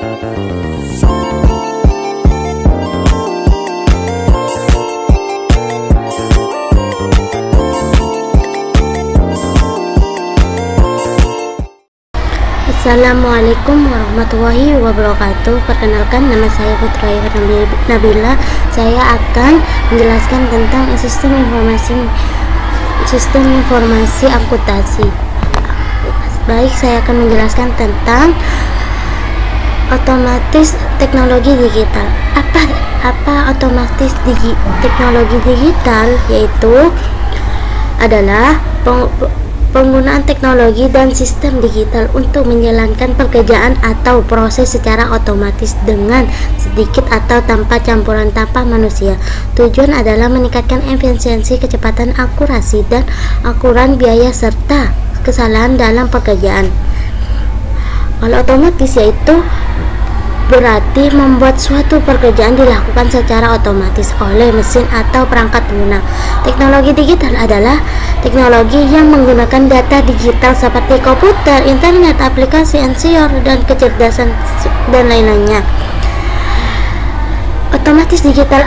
Assalamualaikum warahmatullahi wabarakatuh. Perkenalkan, nama saya Putra Nabila. Saya akan menjelaskan tentang sistem informasi akuntansi. Baik, saya akan menjelaskan tentang otomatis teknologi digital. Apa otomatis teknologi digital? Yaitu adalah penggunaan teknologi dan sistem digital untuk menjalankan pekerjaan atau proses secara otomatis dengan sedikit atau tanpa campuran tanpa manusia. Tujuan adalah meningkatkan efisiensi, kecepatan, akurasi, dan akuran biaya serta kesalahan dalam pekerjaan. Kalau otomatis yaitu berarti membuat suatu pekerjaan dilakukan secara otomatis oleh mesin atau perangkat lunak. Teknologi digital adalah teknologi yang menggunakan data digital seperti komputer, internet, aplikasi, sensor, dan kecerdasan dan lain-lainnya. Otomatis digital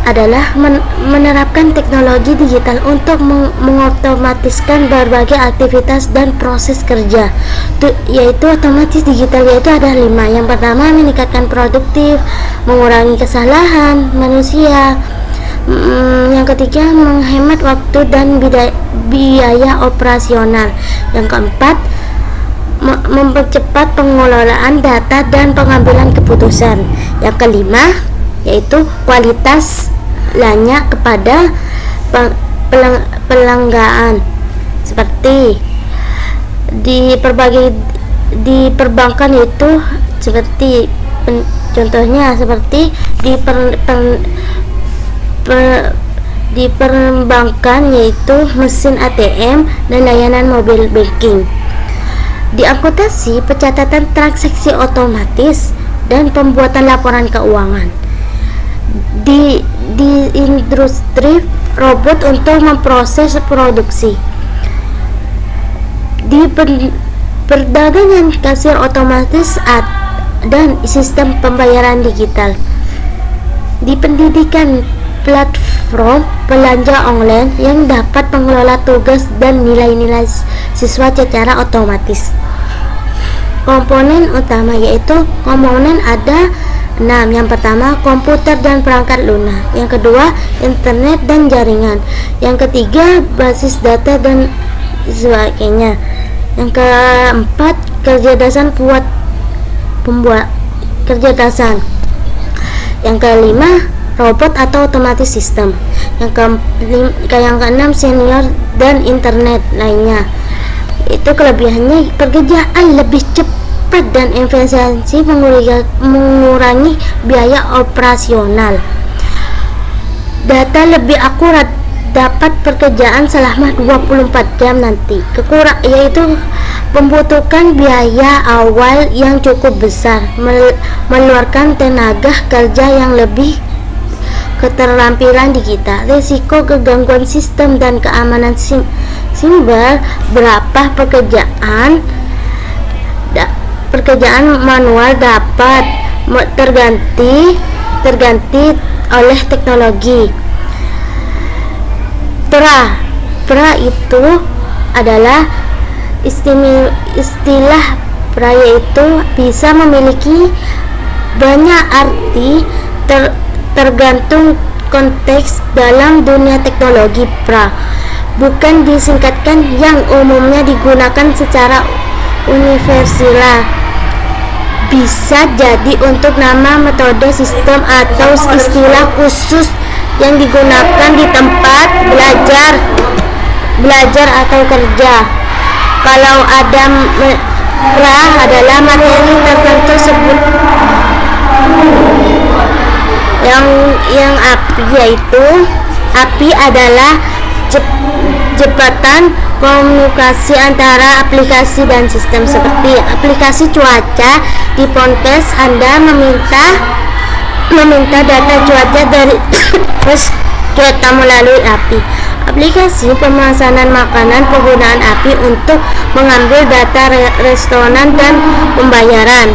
adalah menerapkan teknologi digital untuk mengotomatiskan berbagai aktivitas dan proses kerja. Yaitu otomatis digital yaitu ada 5. Yang pertama, meningkatkan produktif, mengurangi kesalahan manusia. Yang ketiga, menghemat waktu dan biaya operasional. Yang keempat, mempercepat pengelolaan data dan pengambilan keputusan. Yang kelima, yaitu kualitas layak kepada pelanggan, seperti di perbankan itu seperti contohnya seperti di perbankan yaitu mesin ATM dan layanan mobile banking. Di akuntansi, pencatatan transaksi otomatis dan pembuatan laporan keuangan. Di industri, robot untuk memproses produksi. Di perdagangan, kasir otomatis dan sistem pembayaran digital. Di pendidikan, platform belanja online yang dapat mengelola tugas dan nilai-nilai siswa secara otomatis. Komponen utama yaitu komponen ada 6. Yang pertama, komputer dan perangkat lunak. Yang kedua, internet dan jaringan. Yang ketiga, basis data dan sebagainya. Yang keempat, kecerdasan kecerdasan. Yang kelima, robot atau otomatis sistem. Yang keenam, senior dan internet lainnya. Itu kelebihannya, pekerjaan lebih cepat dan efisiensi, mengurangi biaya operasional. Data lebih akurat, dapat pekerjaan selama 24 jam nanti. Yaitu membutuhkan biaya awal yang cukup besar, mengeluarkan tenaga kerja yang lebih, keterampilan digital, risiko kegangguan sistem dan keamanan siber. Berapa pekerjaan manual dapat terganti oleh teknologi. Pra itu adalah istilah pra yaitu bisa memiliki banyak arti tergantung konteks dalam dunia teknologi. Pra bukan disingkatkan yang umumnya digunakan secara universal, bisa jadi untuk nama, metode, sistem, atau istilah khusus yang digunakan di tempat belajar atau kerja. Kalau ada pra adalah materi tertentu sebut yang API, yaitu API adalah jembatan komunikasi antara aplikasi dan sistem. Seperti aplikasi cuaca di Ponpes, Anda meminta data cuaca dari cuaca melalui API. Aplikasi pemesanan makanan, penggunaan API untuk mengambil data restoran dan pembayaran.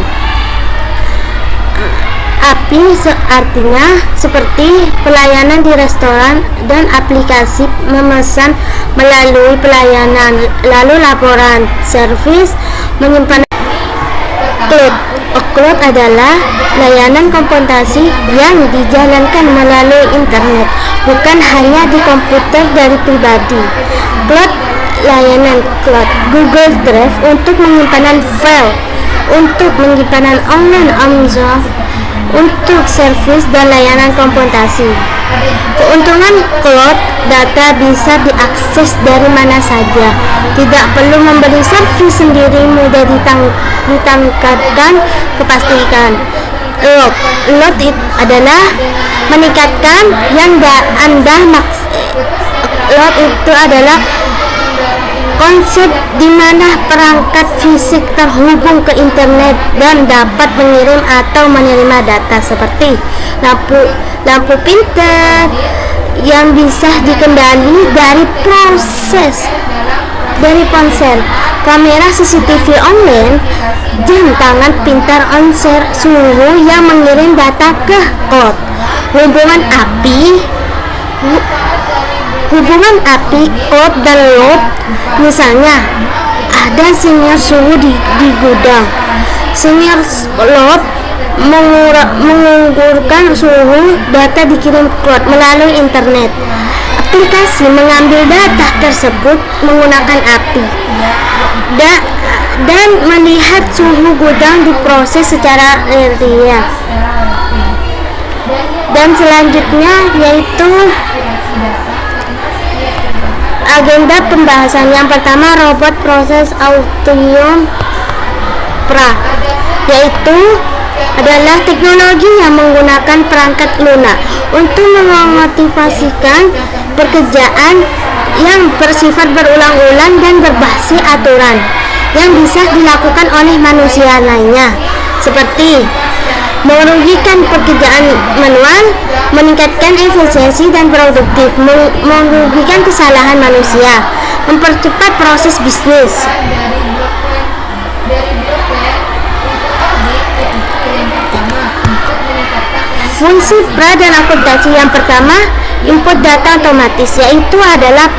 artinya seperti pelayanan di restoran dan aplikasi memesan melalui pelayanan, lalu laporan, servis, menyimpan. Cloud adalah layanan komputasi yang dijalankan melalui internet, bukan hanya di komputer dari pribadi. Layanan cloud Google Drive untuk penyimpanan file, untuk penyimpanan online Amazon, untuk servis dan layanan komputasi. Keuntungan cloud, data bisa diakses dari mana saja, tidak perlu membeli servis sendiri, mudah ditangkapkan, kepastian. Load adalah meningkatkan yang load itu adalah konsep di mana perangkat fisik terhubung ke internet dan dapat mengirim atau menerima data seperti lampu pintar yang bisa dikendali dari ponsel, kamera CCTV online, jam tangan pintar onsor suhu yang mengirim data ke cloud. Hubungan api cloud dan load, misalnya ada senior suhu di gudang. Senior load mengukurkan suhu, data dikirim cloud melalui internet. Aplikasi mengambil data tersebut menggunakan api dan melihat suhu gudang diproses secara real. Dan selanjutnya yaitu agenda pembahasan. Yang pertama, robot proses automation yaitu adalah teknologi yang menggunakan perangkat lunak untuk memotivasikan pekerjaan yang bersifat berulang-ulang dan berbasis aturan yang bisa dilakukan oleh manusia lainnya, seperti merugikan pekerjaan manual, meningkatkan efisiensi dan produktif, merugikan kesalahan manusia, mempercepat proses bisnis. Fungsi pra dan akuntansi. Yang pertama, input data otomatis, yaitu adalah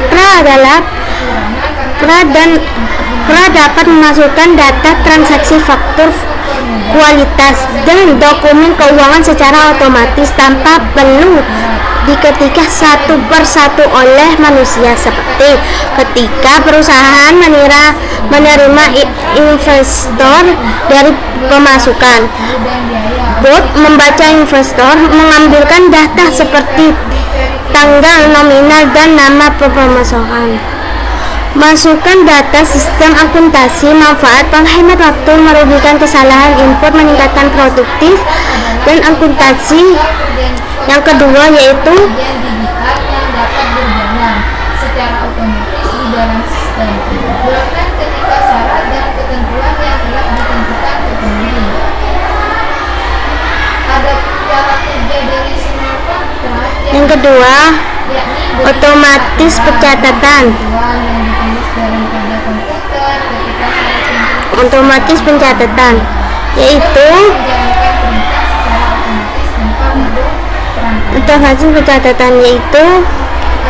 pra dapat memasukkan data transaksi, faktur, kualitas, dan dokumen keuangan secara otomatis tanpa perlu diketik satu persatu oleh manusia, seperti ketika perusahaan menerima investor dari pemasukan. Bot membaca investor, mengambilkan data seperti tanggal nominal dan nama pemasukan. Masukkan data sistem akuntansi, manfaat, penghemat waktu, merugikan kesalahan input, meningkatkan produktif dan akuntansi. Yang kedua yaitu secara otomatis di dalam sistem bahkan ketika syarat dan ketentuan yang telah ditentukan terpenuhi. Ada cara kerja dari semua kontrak. Yang kedua, otomatis pencatatan. Otomatis pencatatan yaitu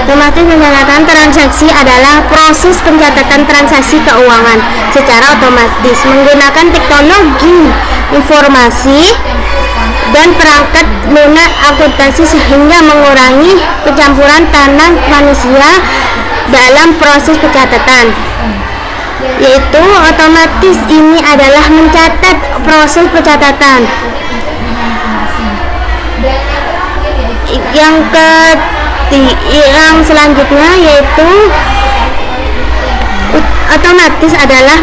otomatis pencatatan transaksi adalah proses pencatatan transaksi keuangan secara otomatis menggunakan teknologi informasi dan perangkat lunak akuntansi sehingga mengurangi pencampuran tangan manusia dalam proses pencatatan. Yaitu otomatis ini adalah mencatat proses pencatatan. Yang selanjutnya yaitu otomatis adalah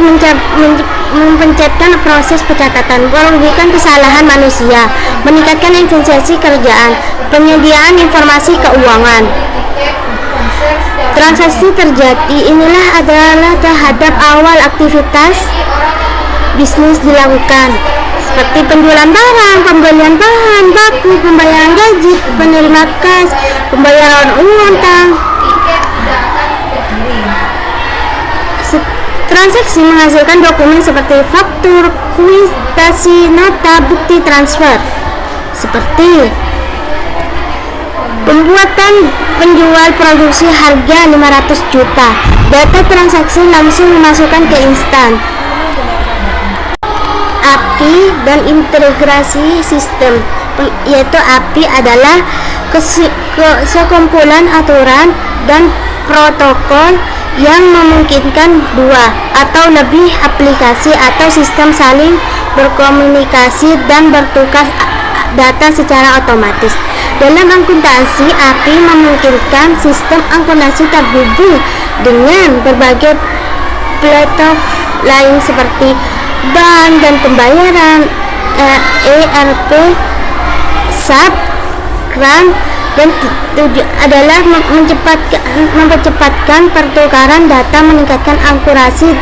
mempencetkan proses pencatatan, merugikan kesalahan manusia, meningkatkan efisiensi kerjaan, penyediaan informasi keuangan. Transaksi terjadi inilah adalah terhadap awal aktivitas bisnis dilakukan, seperti penjualan barang, pembelian bahan baku, pembayaran gaji, penerima kas, pembayaran utang. Transaksi menghasilkan dokumen seperti faktur, kuitasi, nota, bukti transfer. seperti pembuatan penjual produksi harga 500 juta, data transaksi langsung dimasukkan ke instan. API dan integrasi sistem, yaitu API adalah sekumpulan aturan dan protokol yang memungkinkan dua atau lebih aplikasi atau sistem saling berkomunikasi dan bertukar data secara otomatis. Dalam akuntansi, API memungkinkan sistem akuntansi terhubung dengan berbagai platform lain seperti bank dan pembayaran, ERP, SAP, CRM, dan tujuan adalah mempercepatkan pertukaran data, meningkatkan akurasi,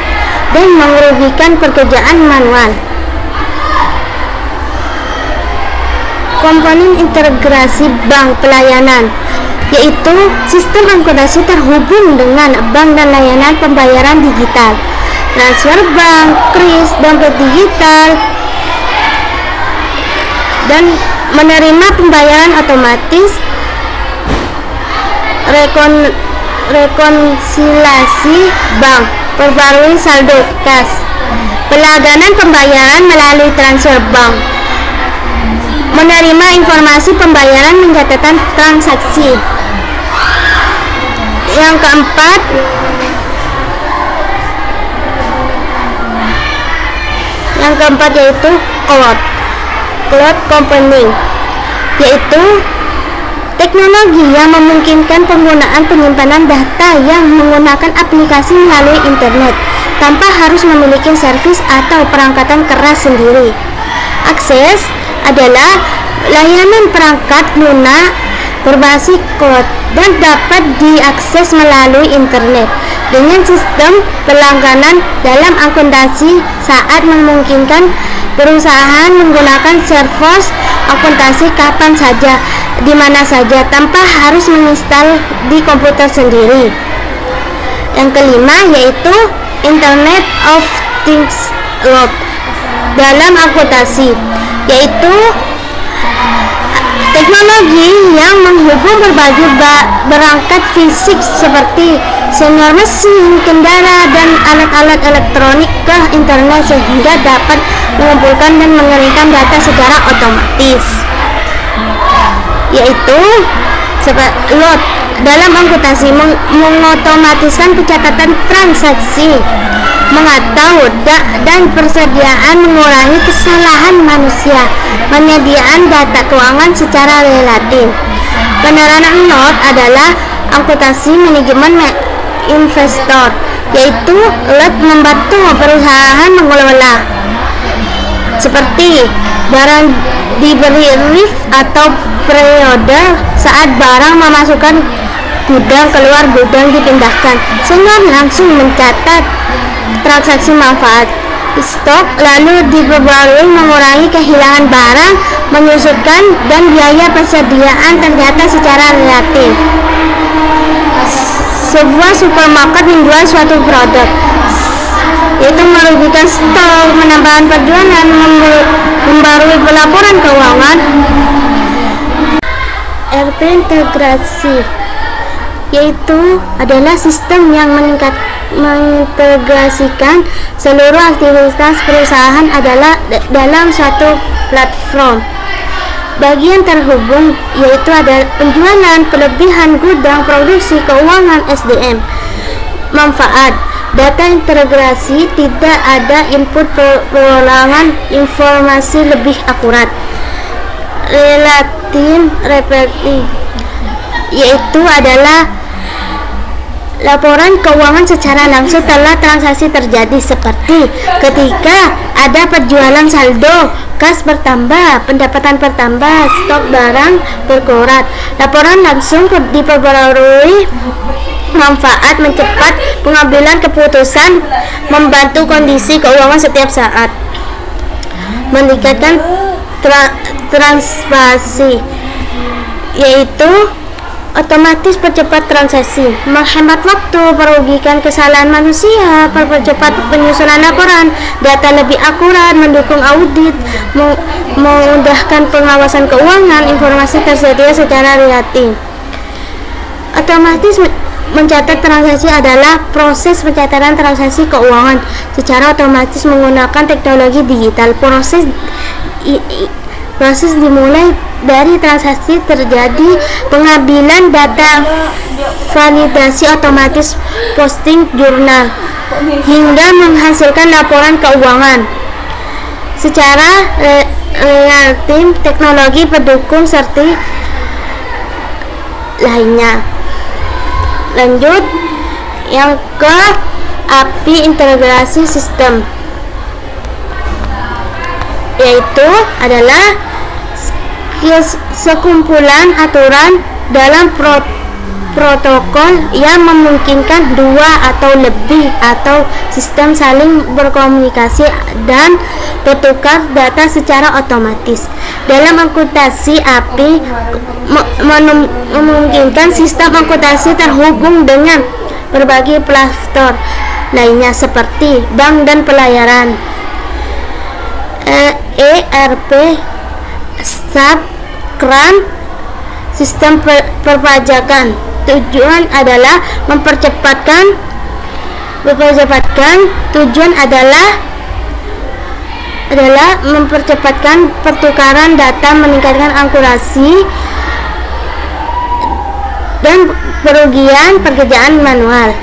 dan mengurangi pekerjaan manual. Komponen integrasi bank pelayanan, yaitu sistem akuntansi terhubung dengan bank dan layanan pembayaran digital, transfer bank, kris, dompet digital, dan menerima pembayaran otomatis, rekonsiliasi bank, perbarui saldo kas, pelangganan pembayaran melalui transfer bank, menerima informasi pembayaran, mencatatkan transaksi. Yang keempat yaitu cloud computing, yaitu teknologi yang memungkinkan penggunaan penyimpanan data yang menggunakan aplikasi melalui internet tanpa harus memiliki servis atau perangkatan keras sendiri. Akses adalah layanan perangkat lunak berbasis cloud dan dapat diakses melalui internet dengan sistem pelangganan dalam akuntansi saat memungkinkan perusahaan menggunakan server akuntansi kapan saja, di mana saja, tanpa harus menginstal di komputer sendiri. Yang kelima yaitu Internet of Things dalam akuntansi, yaitu teknologi yang menghubung berbagai perangkat fisik seperti senior mesin, kendara, dan alat-alat elektronik ke internet sehingga dapat mengumpulkan dan mengeringkan data secara otomatis, yaitu load dalam akuntansi mengotomatiskan pencatatan transaksi, mengatur dan persediaan, mengurangi kesalahan manusia, penyediaan data keuangan secara relatif. Penerapan node adalah akuntansi manajemen investor, yaitu LOT membantu perusahaan mengelola seperti barang diberi lift atau periode saat barang memasukkan gudang, keluar gudang, dipindahkan, sehingga langsung mencatat transaksi manfaat stok, lalu diperbarui, mengurangi kehilangan barang, menyusutkan, dan biaya persediaan ternyata secara relatif. Sebuah supermarket menjual suatu produk, yaitu merugikan stok, menambahkan penjualan, membarui pelaporan keuangan. ERP integrasi, yaitu adalah sistem yang mengintegrasikan seluruh aktivitas perusahaan adalah dalam suatu platform. Bagian terhubung yaitu ada penjualan, kelebihan gudang, produksi, keuangan, SDM. Manfaat data integrasi, tidak ada input pengulangan informasi lebih akurat. Relatif reporting, yaitu adalah laporan keuangan secara langsung setelah transaksi terjadi, seperti ketika ada penjualan, saldo kas bertambah, pendapatan bertambah, stok barang berkurang. Laporan langsung diperbarui. Manfaat mencepat pengambilan keputusan, membantu kondisi keuangan setiap saat, meningkatkan transparansi, yaitu otomatis percepat transaksi, menghemat waktu, merugikan kesalahan manusia, percepat penyusunan laporan, data lebih akurat, mendukung audit, memudahkan pengawasan keuangan, informasi tersedia secara real time. Otomatis mencatat transaksi adalah proses pencatatan transaksi keuangan secara otomatis menggunakan teknologi digital. Proses dimulai dari transaksi terjadi, pengambilan data, validasi otomatis, posting jurnal, hingga menghasilkan laporan keuangan secara real time. Teknologi pendukung serta lainnya. Lanjut yang ke API integrasi sistem, yaitu adalah sekumpulan aturan dalam protokol yang memungkinkan dua atau lebih atau sistem saling berkomunikasi dan bertukar data secara otomatis. Dalam akuntansi, API memungkinkan sistem akuntansi terhubung dengan berbagai platform lainnya seperti bank dan pelayaran, ERP, SAP, CRM, sistem perpajakan. Tujuan adalah mempercepatkan pertukaran data, meningkatkan akurasi dan perugian pekerjaan manual.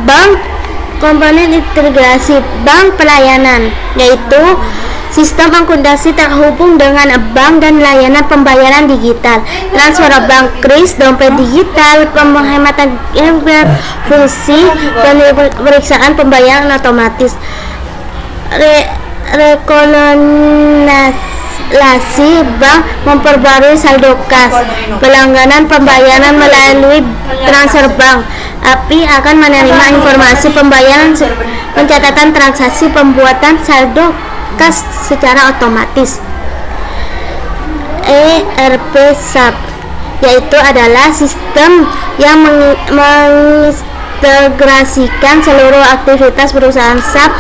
Bank komponen integrasi, bank pelayanan, yaitu sistem akuntansi terhubung dengan bank dan layanan pembayaran digital, transfer bank, kris, dompet digital, penghematan fungsi, pemeriksaan pembayaran otomatis, rekonsilasi bank, memperbarui saldo kas, pelangganan pembayaran melalui transfer bank. API akan menerima informasi pembayaran, pencatatan transaksi, pembuatan saldo kas secara otomatis. ERP SAP, yaitu adalah sistem yang mengintegrasikan seluruh aktivitas perusahaan. SAP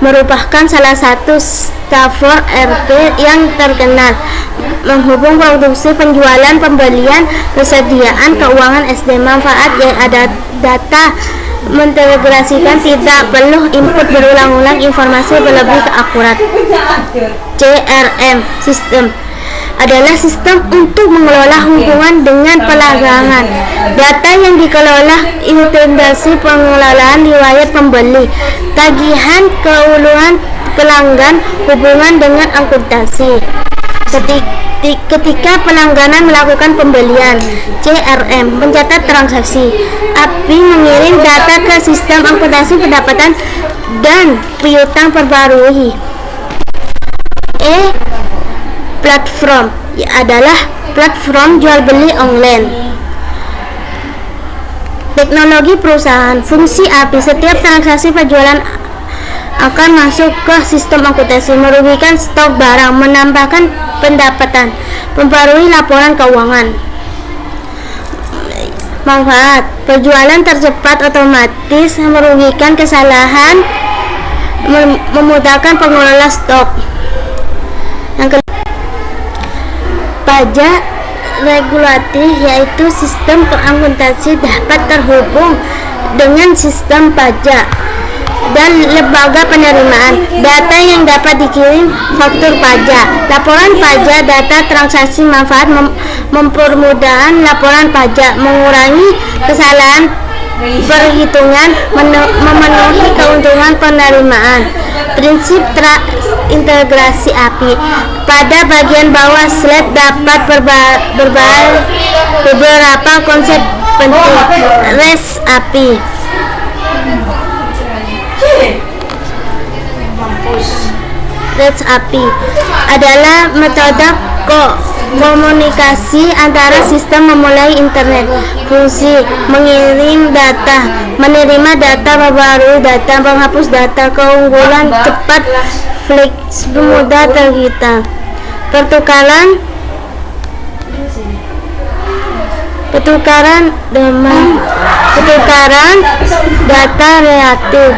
merupakan salah satu platform ERP yang terkenal, menghubung produksi, penjualan, pembelian, persediaan keuangan, SD. Manfaat yang ada data mengintegrasikan, tidak perlu input berulang-ulang, informasi lebih akurat. CRM sistem adalah sistem untuk mengelola hubungan dengan pelanggan. Data yang dikelola, integrasi pengelolaan riwayat pembeli, tagihan, keuluan pelanggan, hubungan dengan akuntansi. Ketika pelanggan melakukan pembelian, CRM mencatat transaksi. API mengirim data ke sistem akuntansi pendapatan dan piutang perbarui. Platform adalah platform jual beli online. Teknologi perusahaan, fungsi API, setiap transaksi penjualan akan masuk ke sistem akuntansi, merugikan stok barang, menambahkan pendapatan, memperbarui laporan keuangan. Manfaat, penjualan tercepat, otomatis, merugikan kesalahan, memudahkan pengelola stok. Yang kedua, pajak regulatif, yaitu sistem akuntansi dapat terhubung dengan sistem pajak dan lembaga penerimaan. Data yang dapat dikirim, faktur pajak, laporan pajak, data transaksi. Manfaat, mempermudah laporan pajak, mengurangi kesalahan perhitungan, memenuhi keuntungan penerimaan. Prinsip integrasi API. Pada bagian bawah slide dapat beberapa konsep penting. REST API. REST API adalah metode komunikasi antara sistem memulai internet. Fungsi mengirim data, menerima data, memperbarui data, menghapus data. Keunggulan, cepat, fleksibel, mudah terhita. Pertukaran Pertukaran data reaktif.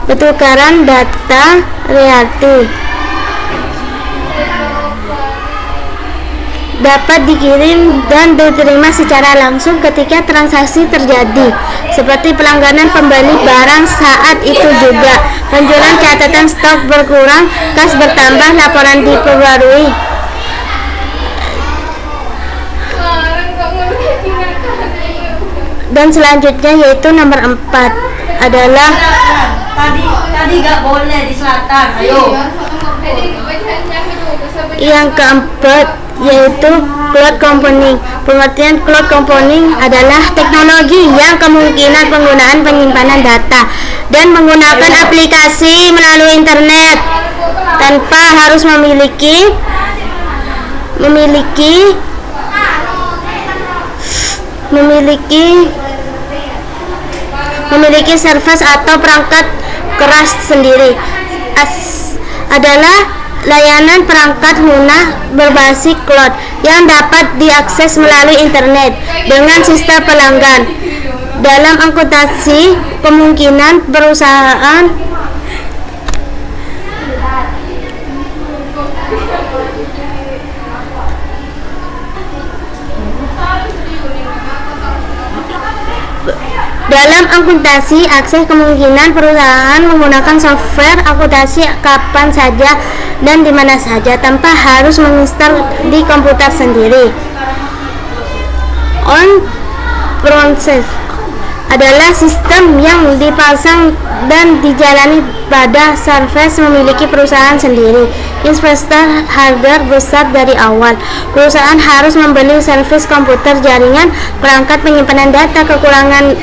Pertukaran data reaktif dapat dikirim dan diterima secara langsung ketika transaksi terjadi, seperti pelanggaran pembeli barang. Saat itu juga penjualan, catatan stok berkurang, kas bertambah, laporan diperbarui. Dan selanjutnya yaitu nomor 4 adalah tadi nggak boleh di selatan. Ayo. Yang keempat yaitu cloud computing. Pengertian cloud computing adalah teknologi yang kemungkinan penggunaan penyimpanan data dan menggunakan aplikasi melalui internet tanpa harus memiliki server atau perangkat keras sendiri. Adalah layanan perangkat lunak berbasis cloud yang dapat diakses melalui internet dengan sistem pelanggan. Dalam akuntansi, kemungkinan perusahaan akses kemungkinan perusahaan menggunakan software akuntansi kapan saja dan di mana saja tanpa harus menginstal di komputer sendiri. On-premise adalah sistem yang dipasang dan dijalani pada server memiliki perusahaan sendiri. Investor hardware besar dari awal. Perusahaan harus membeli servis komputer, jaringan, perangkat penyimpanan data. Kekurangan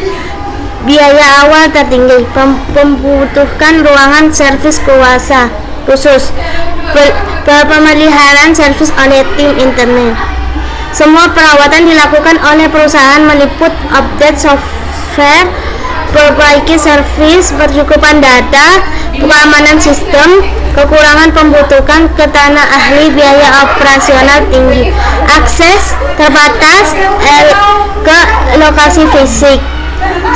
biaya awal tertinggi, membutuhkan ruangan servis khusus, pemeliharaan servis oleh tim internet. Semua perawatan dilakukan oleh perusahaan meliput update software, perbaiki servis, percukupan data, keamanan sistem. Kekurangan membutuhkan ketenagaan ahli, biaya operasional tinggi, akses terbatas ke lokasi fisik.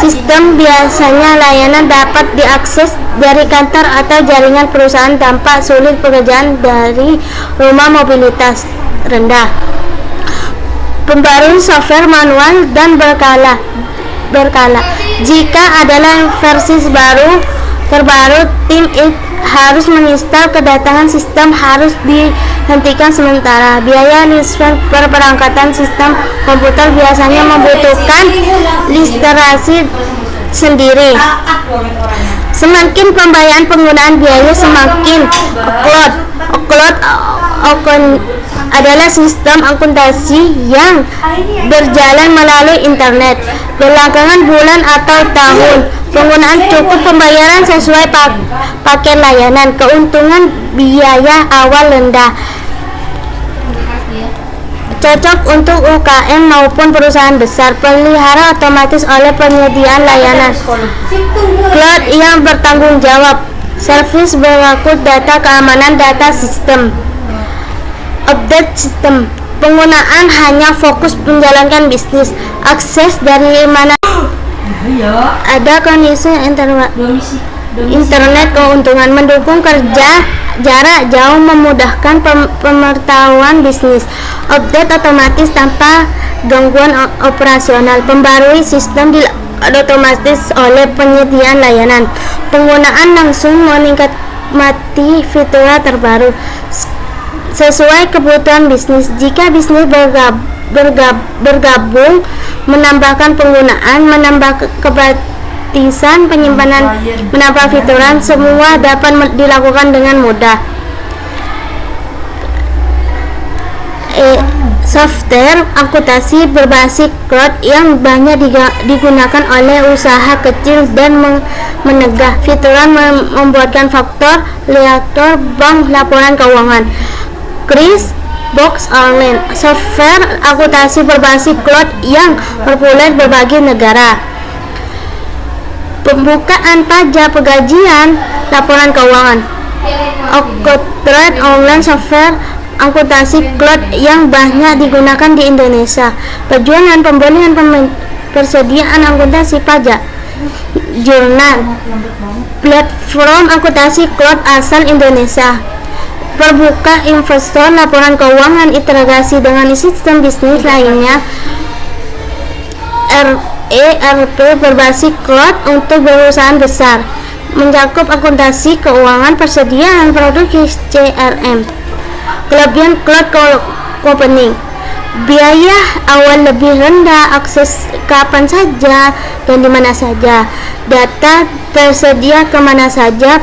Sistem biasanya layanan dapat diakses dari kantor atau jaringan perusahaan tanpa sulit, pekerjaan dari rumah, mobilitas rendah. Pembaruan software manual dan berkala. Jika adalah versi terbaru, tim harus menginstal. Kedatangan sistem harus dihentikan sementara. Biaya lisensi perangkatan sistem komputer biasanya membutuhkan lisensi sendiri. Semakin pembayaran penggunaan biaya, semakin cloud adalah sistem akuntansi yang berjalan melalui internet. Belakangan bulan atau tahun, penggunaan cukup pembayaran sesuai paket layanan. Keuntungan biaya awal rendah, cocok untuk UKM maupun perusahaan besar. Pelihara otomatis oleh penyediaan layanan. Cloud yang bertanggung jawab. Servis berlaku data, keamanan data sistem. Update sistem. Penggunaan hanya fokus menjalankan bisnis. Akses dari mana ada kondisi internet. Keuntungan mendukung kerja jarak jauh, memudahkan pemantauan bisnis. Update otomatis tanpa gangguan operasional. Pembarui sistem otomatis oleh penyediaan layanan. Penggunaan langsung menikmati fitur terbaru sesuai kebutuhan bisnis. Jika bisnis bergabung, menambahkan penggunaan, menambah kebatisan penyimpanan, menambah fituran, semua dapat dilakukan dengan mudah. Software akuntansi berbasis cloud yang banyak digunakan oleh usaha kecil dan menegak. Fituran membuatkan faktur, reaktor, bank, laporan keuangan. Chris Box Online, software akuntansi berbasis cloud yang populer berbagai negara. pembukaan pajak, pegajian, laporan keuangan. Octrade online software akuntansi cloud yang banyak digunakan di Indonesia. Perjuangan pembelian persediaan akuntansi pajak. Jurnal platform akuntansi cloud asal Indonesia. Perbuka investor, laporan keuangan, integrasi dengan sistem bisnis lainnya. ERP berbasis cloud untuk perusahaan besar, mencakup akuntansi keuangan, persediaan produk CRM. Kelebihan cloud computing: biaya awal lebih rendah, akses kapan saja dan di mana saja, data tersedia kemana saja,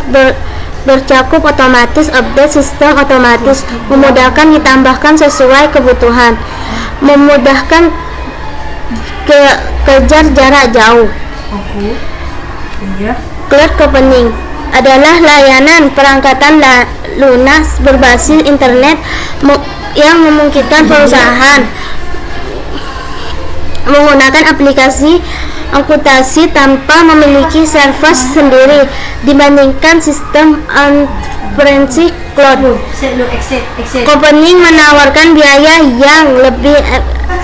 bercakup otomatis, update sistem otomatis, memudahkan ditambahkan sesuai kebutuhan, memudahkan kejar jarak jauh. Cloud computing adalah layanan perangkatan lunas berbasis internet yang memungkinkan perusahaan menggunakan aplikasi akuntansi tanpa memiliki server sendiri dibandingkan sistem on-premise cloud. Computing menawarkan biaya yang lebih,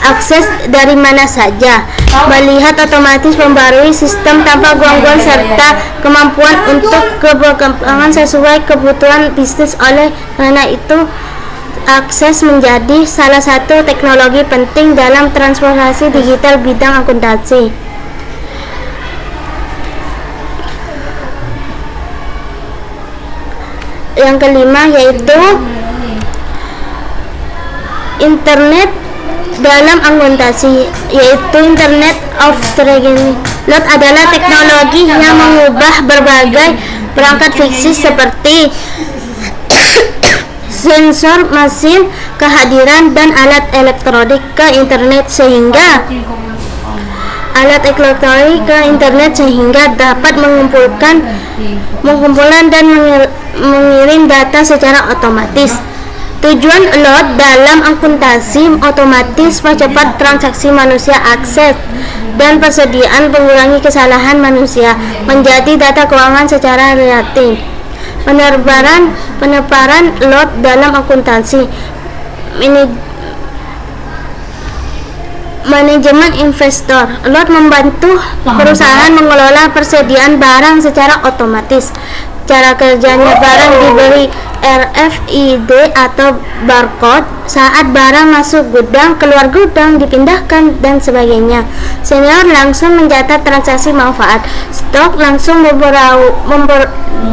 akses dari mana saja, melihat otomatis, membarui sistem tanpa gangguan, serta kemampuan untuk berkembang sesuai kebutuhan bisnis. Oleh karena itu, akses menjadi salah satu teknologi penting dalam transformasi digital bidang akuntansi. Yang kelima yaitu internet dalam akuntansi, yaitu Internet of Things. Cloud adalah teknologi yang mengubah berbagai perangkat fisik seperti sensor, mesin, kehadiran, dan alat elektronik ke internet sehingga dapat mengumpulkan dan mengirim data secara otomatis. Tujuan cloud dalam akuntansi otomatis percepat transaksi manusia, akses dan persediaan, mengurangi kesalahan manusia, menjadi data keuangan secara relatif. Penebaran cloud dalam akuntansi. Manajemen investor. Cloud membantu perusahaan mengelola persediaan barang secara otomatis. Cara kerjanya: barang diberi RFID atau barcode saat barang masuk gudang, keluar gudang, dipindahkan, dan sebagainya. Senior langsung mencatat transaksi manfaat. Stok langsung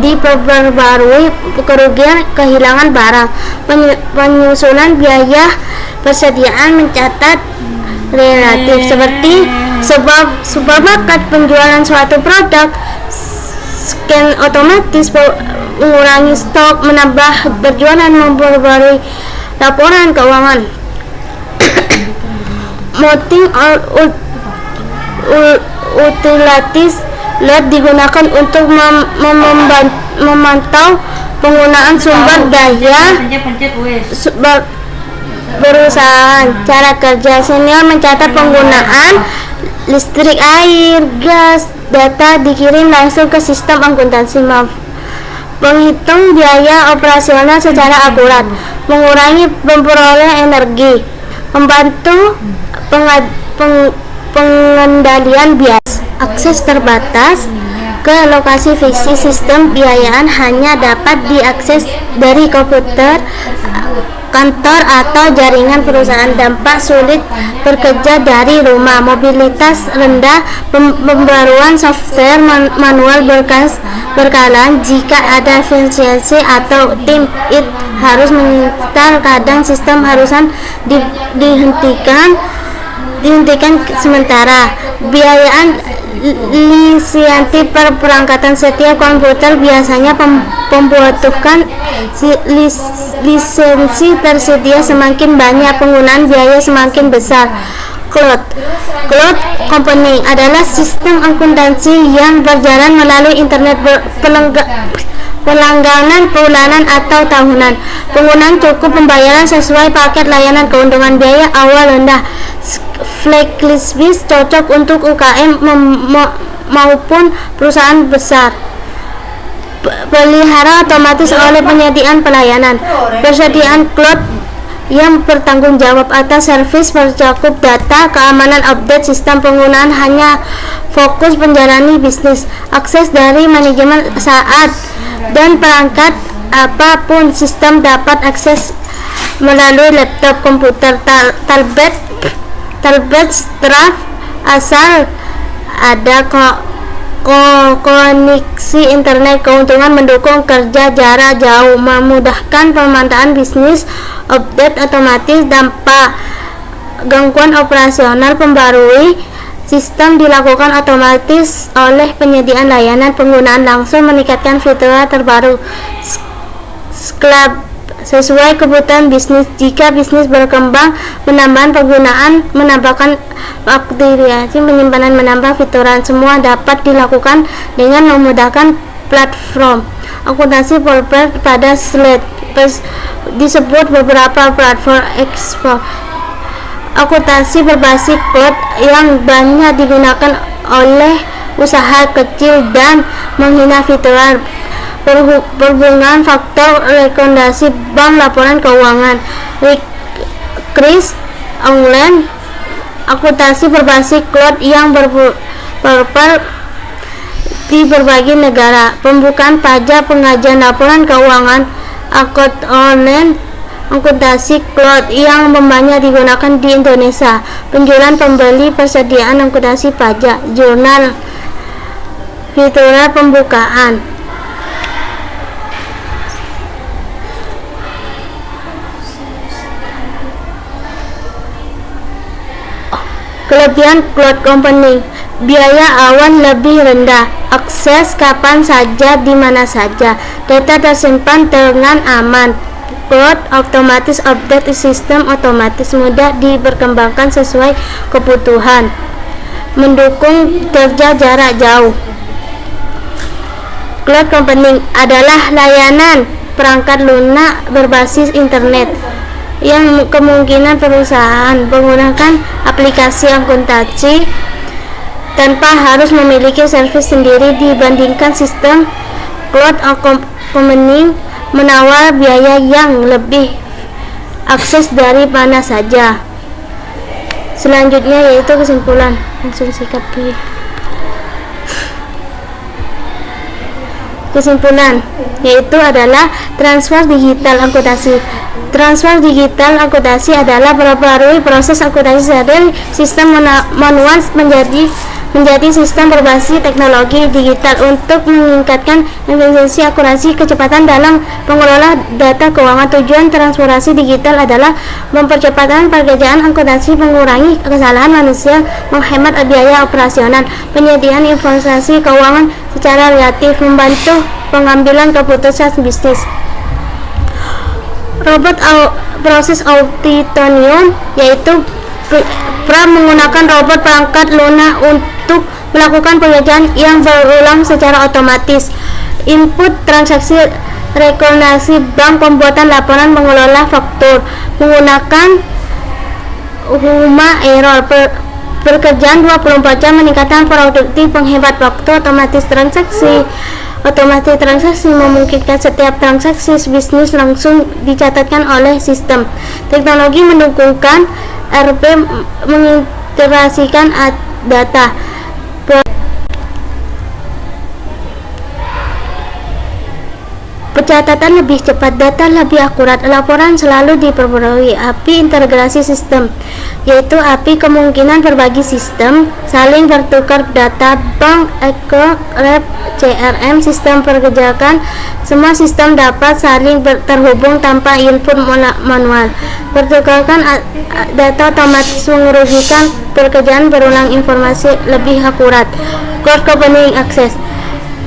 diperbarui kerugian, kehilangan barang. Penyusunan biaya persediaan, mencatat relatif seperti supermarket penjualan suatu produk. Scan otomatis, mengurangi stok, menambah berjualan, memperbarui laporan keuangan. Mounting utilities. Cloud digunakan untuk memantau penggunaan sumber daya perusahaan. Cara kerja: senior mencatat penggunaan listrik, air, gas. Data dikirim langsung ke sistem akuntansi. Menghitung biaya operasional secara akurat, mengurangi memperoleh energi, membantu pengendalian biaya. Akses terbatas ke lokasi fisik. Sistem pembiayaan hanya dapat diakses dari komputer kantor atau jaringan perusahaan. Dampak: sulit bekerja dari rumah, mobilitas rendah, pembaruan software manual berkala. Jika ada efisiensi atau tim IT harus menginstal, kadang sistem harusan dihentikan sementara. Biayaan lisensi perangkatan. Setiap komputer biasanya membutuhkan lisensi tersedia. Semakin banyak penggunaan, biaya semakin besar. Cloud computing adalah sistem akuntansi yang berjalan melalui internet, pelangganan bulanan atau tahunan. Penggunaan cukup, pembayaran sesuai paket layanan, keuntungan, biaya awal rendah, fleksibel, cocok untuk UKM, maupun perusahaan besar. Pelihara otomatis oleh penyediaan pelayanan. Persediaan cloud yang bertanggung jawab atas servis mencakup data, keamanan, update sistem penggunaan, hanya fokus menjalani bisnis. Akses dari manajemen saat dan perangkat apapun sistem dapat akses melalui laptop, komputer, tablet, draft, asal ada koneksi internet. Keuntungan mendukung kerja jarak jauh, memudahkan pemantauan bisnis, update otomatis, dampak gangguan operasional, pembarui sistem dilakukan otomatis oleh penyediaan layanan, penggunaan langsung meningkatkan fitur terbaru sesuai kebutuhan bisnis. Jika bisnis berkembang, menambahkan penggunaan, menambahkan aktivasi penyimpanan, menambah fituran, semua dapat dilakukan dengan memudahkan platform akuntansi Polper pada slide disebut beberapa platform ekspor akuntansi berbasis cloud yang banyak digunakan oleh usaha kecil dan menghina fituran perhubungan, faktor rekomendasi bank, laporan keuangan, kris online, akuntansi berbasis cloud yang di berbagai negara, pembukaan pajak, pengajian laporan keuangan, akun online, akuntansi cloud yang banyak digunakan di Indonesia, penjualan pembeli, persediaan akuntansi pajak, jurnal, fitur pembukaan. Kelebihan cloud computing: biaya awal lebih rendah, akses kapan saja di mana saja, data tersimpan dengan aman, cloud otomatis update sistem otomatis, mudah diperkembangkan sesuai kebutuhan, mendukung kerja jarak jauh. Cloud computing adalah layanan perangkat lunak berbasis internet yang kemungkinan perusahaan menggunakan aplikasi akuntansi tanpa harus memiliki servis sendiri dibandingkan sistem cloud computing menawar biaya yang lebih, akses dari mana saja. Selanjutnya yaitu kesimpulan, langsung sikapi. Kesimpulan yaitu adalah transfer digital akuntansi. Transfer digital akuntansi adalah memperbarui proses akuntansi dari sistem manual menjadi sistem berbasis teknologi digital untuk meningkatkan efisiensi, akurasi, kecepatan dalam pengelola data keuangan. Tujuan transformasi digital adalah mempercepat pekerjaan akuntansi, mengurangi kesalahan manusia, menghemat biaya operasional, penyediaan informasi keuangan secara relatif, membantu pengambilan keputusan bisnis. Robot proses Titanium yaitu menggunakan robot perangkat lunak untuk melakukan pekerjaan yang berulang secara otomatis. Input transaksi, rekomendasi bank, pembuatan laporan, mengelola faktur menggunakan huma error, pekerjaan 24 jam, meningkatkan produktif, penghemat waktu, otomatis transaksi memungkinkan setiap transaksi bisnis langsung dicatatkan oleh sistem. Teknologi mendukungkan ERP mengintegrasikan data. Pencatatan lebih cepat, data lebih akurat, laporan selalu diperbarui. API integrasi sistem yaitu API kemungkinan berbagi sistem, saling bertukar data, bank, rep, CRM, sistem pergerakan. Semua sistem dapat saling terhubung tanpa input manual. Pertukaran data otomatis mengurusikan pekerjaan berulang, informasi lebih akurat. Cloud computing access.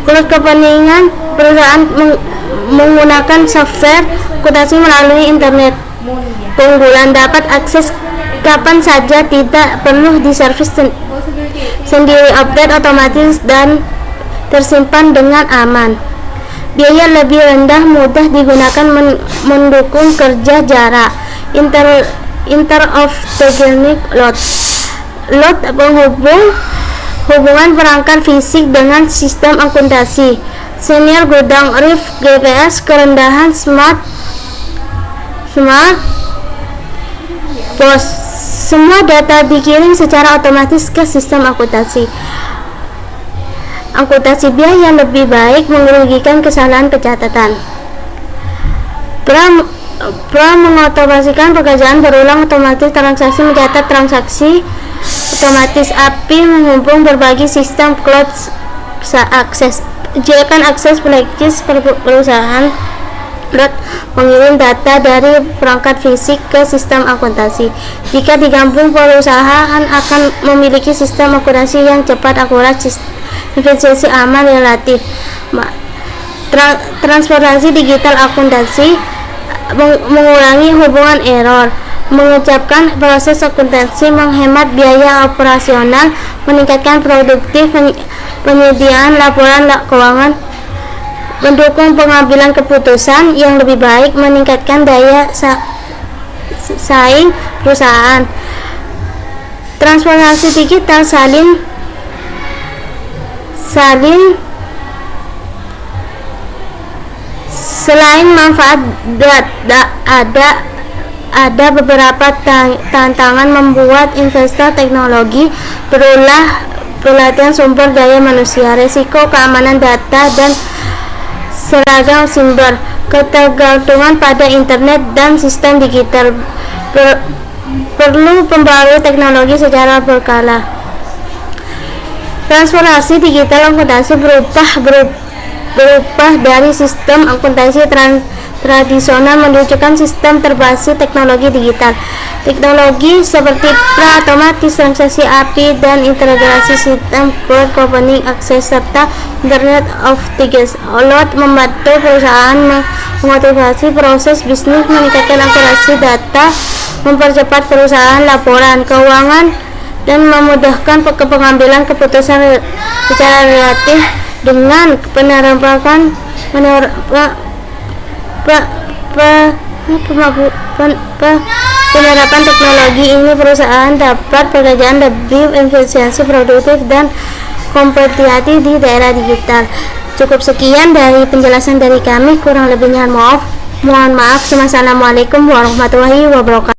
Cloud computing perusahaan menggunakan software akuntansi melalui internet. Keunggulan: dapat akses kapan saja, tidak perlu diservis sendiri, update otomatis dan tersimpan dengan aman. Biaya lebih rendah, mudah digunakan, mendukung kerja jarak. Interoperatif load penghubung Hubungan perangkat fisik dengan sistem akuntansi. Senior gudang RIF GPS kerendahan Smart POS. Semua data dikirim secara otomatis ke sistem akuntansi. Akuntansi biaya lebih baik mengurangi kesalahan pencatatan. Pra mengotomasikan pekerjaan berulang otomatis transaksi mencatat transaksi otomatis. API menghubung berbagi sistem cloud akses. Jadikan akses praktis perusahaan mengirim data dari perangkat fisik ke sistem akuntansi. Jika digabung, perusahaan akan memiliki sistem akuntansi yang cepat, akurat, efisiensi, aman, relatif. Transformasi digital akuntansi mengurangi hubungan error, mengucapkan proses akuntansi, menghemat biaya operasional, meningkatkan produktif penyediaan laporan keuangan, mendukung pengambilan keputusan yang lebih baik, meningkatkan daya saing perusahaan. Transformasi digital selain manfaat ada beberapa tantangan membuat investor teknologi. Pelatihan sumber daya manusia, risiko keamanan data dan seragam siber, ketergantungan pada internet dan sistem digital, perlu pembaruan teknologi secara berkala. Transformasi digital akuntansi berubah dari sistem akuntansi tradisional menuju sistem berbasis teknologi digital. Teknologi seperti pra-otomatis transaksi API dan integrasi sistem cloud computing akses serta Internet of Things membantu perusahaan mengotomasi proses bisnis, meningkatkan akurasi data, mempercepat perusahaan laporan keuangan, dan memudahkan pengambilan keputusan secara relatif. Dengan penerapan teknologi ini, perusahaan dapat bekerja lebih efisien, produktif, dan kompetitif di daerah digital. Cukup sekian dari penjelasan dari kami, kurang lebihnya mohon maaf. Wassalamualaikum warahmatullahi wabarakatuh.